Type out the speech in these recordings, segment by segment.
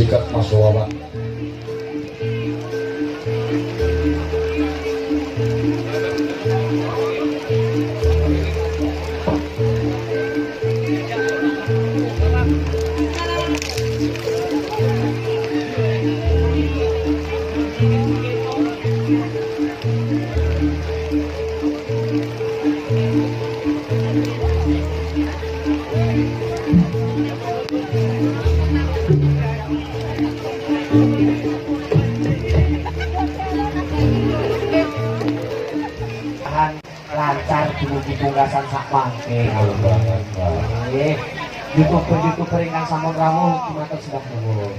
sikat Mas Wawa. Lancar dumugi punggasan sak mangke. Halo banget, Pak. Nggih. YouTuber ingkang sampun rawuh dumateng sedap nuwun.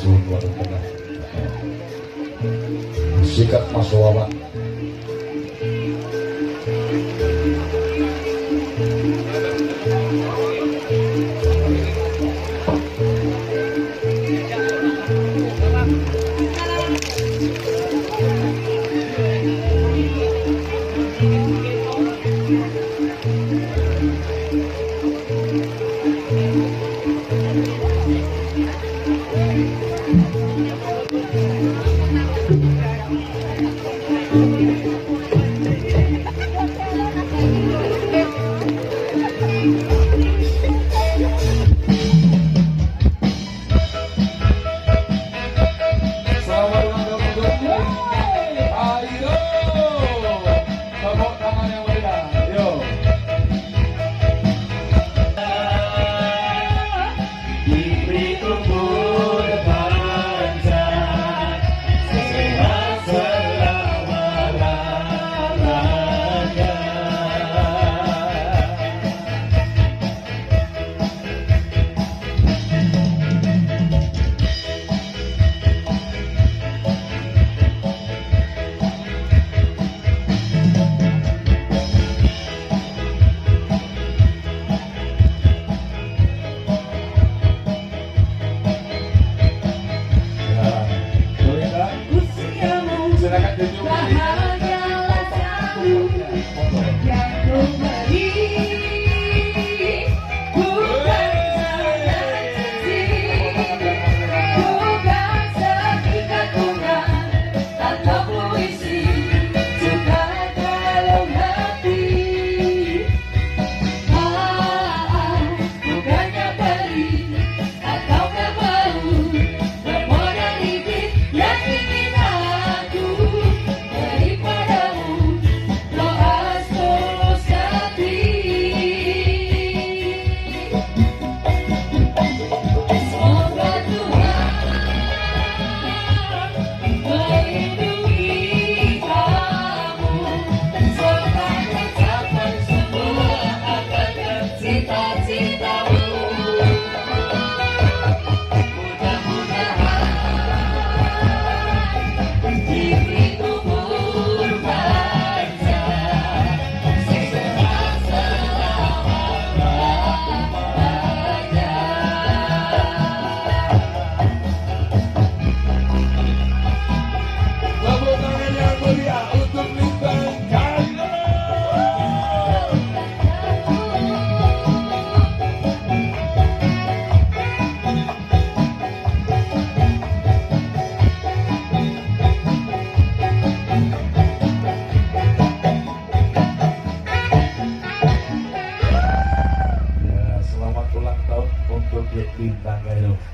suwun wonten tengah. Sikat Mas Wawan.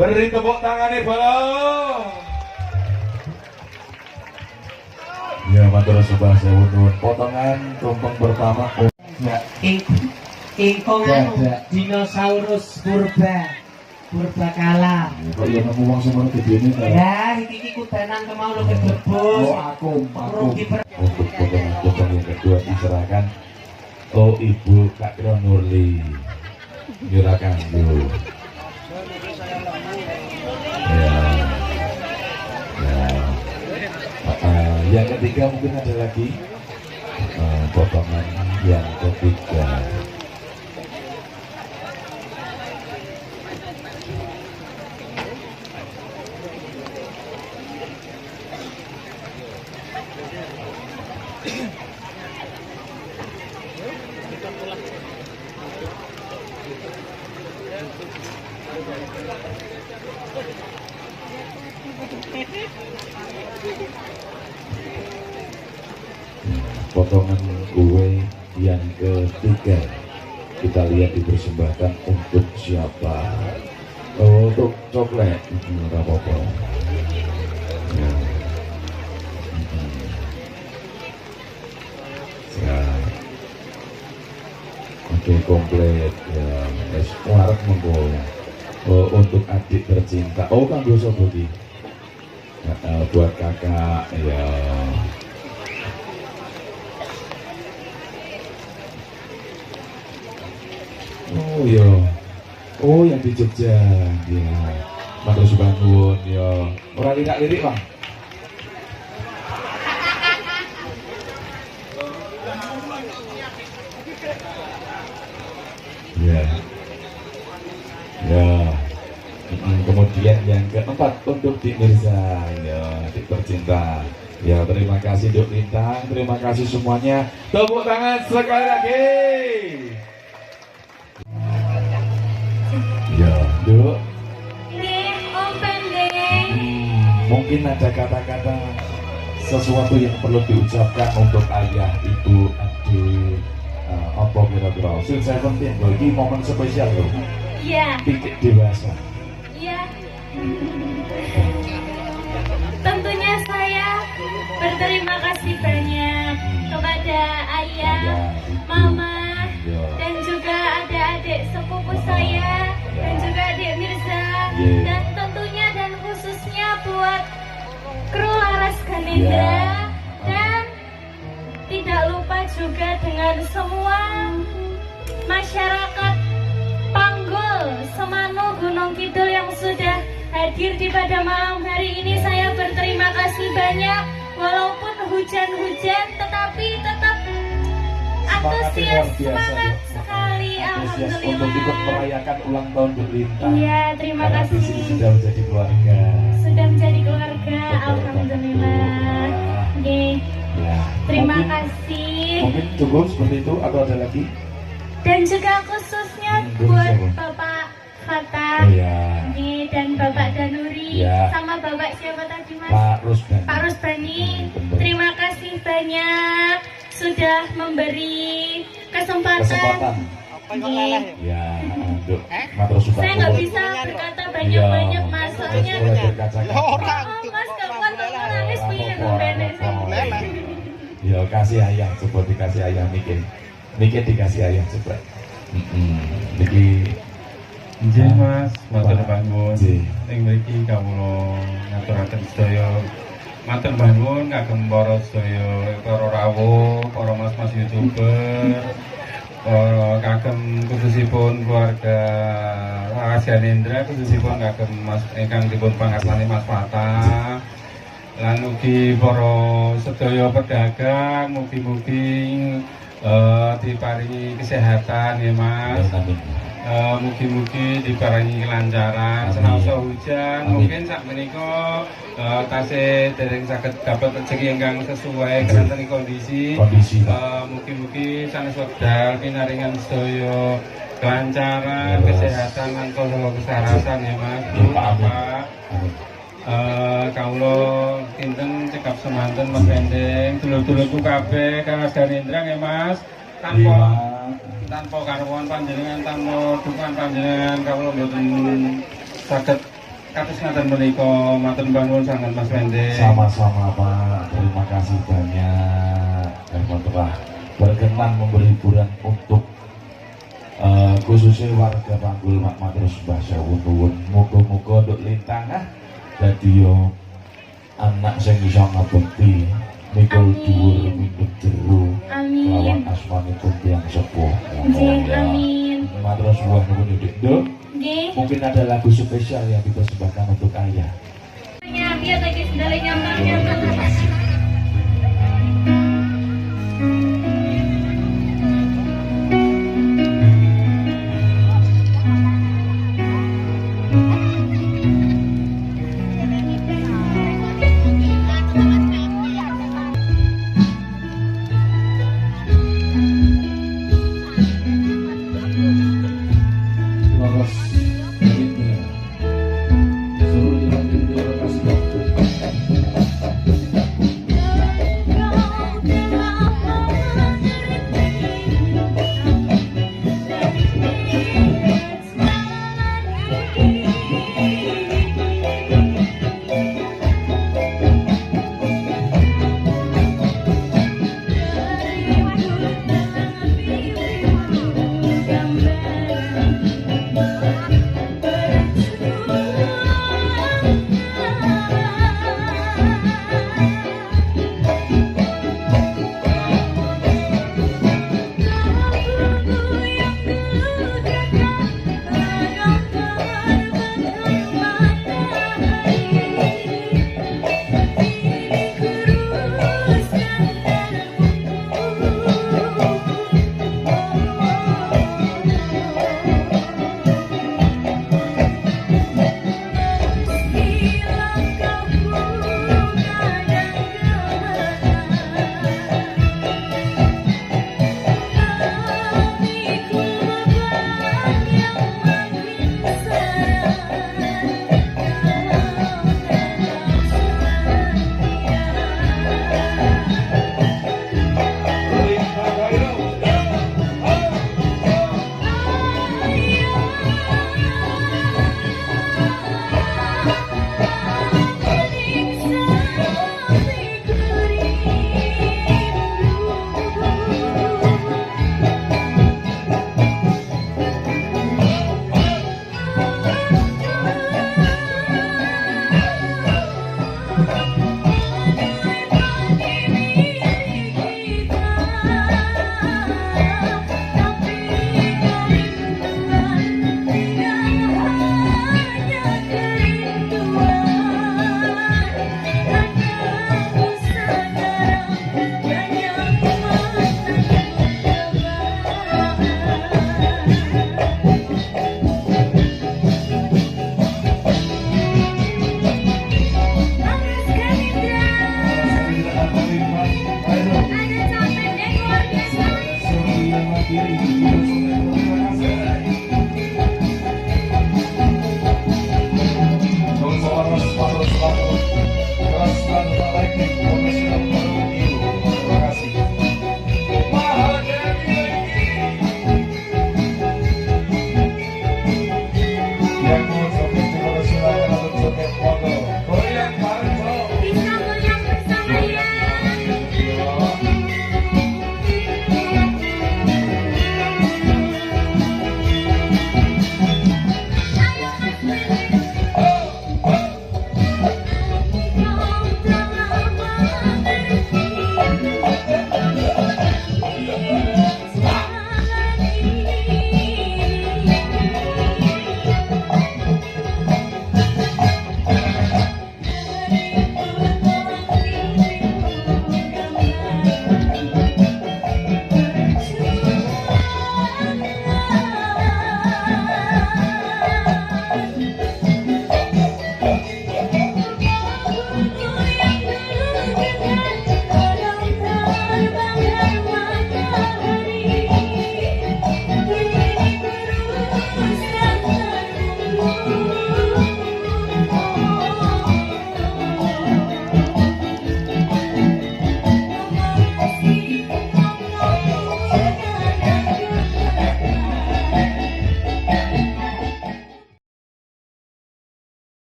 Beri tepuk tangannya bolong. Ya, matur sebelah sewu potongan tumpeng pertama. Ingkong dinosaurus purbakala. Kok ya nemu wong semono gedene ta? Ya, iki kudanan kemau lo kedebus. Untuk potongan yang kedua diserahkan Ibu Kak Nurli. Silakan dulu. Yang ketiga mungkin ada lagi potongan yang ketiga. Potongan kue yang ketiga kita lihat dipersembahkan untuk siapa? Untuk coklat, nggak apa-apa. Ya. Ya. Oke, komplit ya. Warak monggo. Untuk adik tercinta. Kan dosa bagi. Buat kakak ya. Yang di Jogja ya. Matur suwun. nuwun ya. Ora lirik Bang. Ya. Ya. Kemudian yang keempat untuk Dik Mirza, ya, Dik tercinta. Ya, terima kasih Duk Lintang, terima kasih semuanya. Tepuk tangan sekali lagi. Ya, Duk. Om Pendek. Mungkin ada kata-kata sesuatu yang perlu diucapkan untuk ayah, ibu, adik, apa kira-kira. Sweet Seventeen, ini momen spesial loh. Iya. Titik dewasa. Iya. Tentunya saya berterima kasih banyak kepada ayah, mama, dan juga adik-adik sepupu saya, dan juga adik Mirza, dan tentunya dan khususnya buat kru Laras Ganindra, dan tidak lupa juga dengan semua masyarakat Panggul, Semano, Gunung Kidul yang sudah hadir di pada malam hari ini. Saya berterima kasih banyak, walaupun hujan-hujan tetapi tetap antusias, semangat sekali, alhamdulillah. Untuk ikut merayakan ulang tahun Duk Lintang. Iya, terima Karena kasih. di sini sudah menjadi keluarga. Sudah menjadi keluarga, Betul, alhamdulillah. betul. Oke, Ya, terima mungkin- kasih. Mungkin cukup seperti itu atau ada lagi? Dan juga khususnya Belum buat siapa? Bapak Oh Fatah, ya, dan Bapak Danuri, Ya. sama Bapak siapa tadi Mas? Pak Rusdan. Pak Rusbani, Betul. terima kasih banyak sudah memberi kesempatan. Kesempatan. Ya, untuk matur sudah. Saya nggak bisa berkata banyak-banyak Mas, soalnya Oh, Mas gak kuat aku nangis pengen ngebenes. Ya kasih ayah, coba dikasih ayah mikir. Mikir dikasih ayah coba. Niki Nggih Mas, matur nuwun. Nggih. Ing mriki kawula ngaturaken sedaya matur nuwun kagem para sedaya para rawuh, para mas-mas YouTuber, para kagem khususipun keluarga Laras Ganindra, khususipun kagem Mas ingkang dipun pangarsani Mas Fatah. Lan ugi para sedaya pedagang, mugi-mugi diparingi kesehatan ya Mas. Mugi-mugi diparingi kelancaran, senaosa hujan, mungkin sak menika tasih dereng saged dapat rezeki ingkang sesuai kanthi kondisi. Mugi-mugi sanes wekdal pinaringan sedaya kelancaran, kesehatan lan kesarasan ya Mas. Bapak. Kawula kinten cekap semanten Mas Pendeng, dulur-dulurku kabeh Laras Ganindra nggih Mas. Tanpa karuan panjenengan, tanpa dukungan panjenengan kawula mboten saged kados ngaten menika. Matur nuwun sanget Mas Pendeng. Sama-sama Pak, terima kasih banyak. Yang telah berkenan memberi hiburan untuk khususnya warga Panggul Mak Matur Sembah Sewu nuwun. Muga-muga Duk Lintang dadi yo anak sing iso ngabekti mikul dhuwur mingkut jero lawan Amin. asmanipun tiyang sepuh. Nggih, amin. Matur suwun nuwun Dik. Duk, Nggih. mungkin ada lagu spesial yang dipersembahkan untuk ayah. Biar lagi sendalnya nyaman.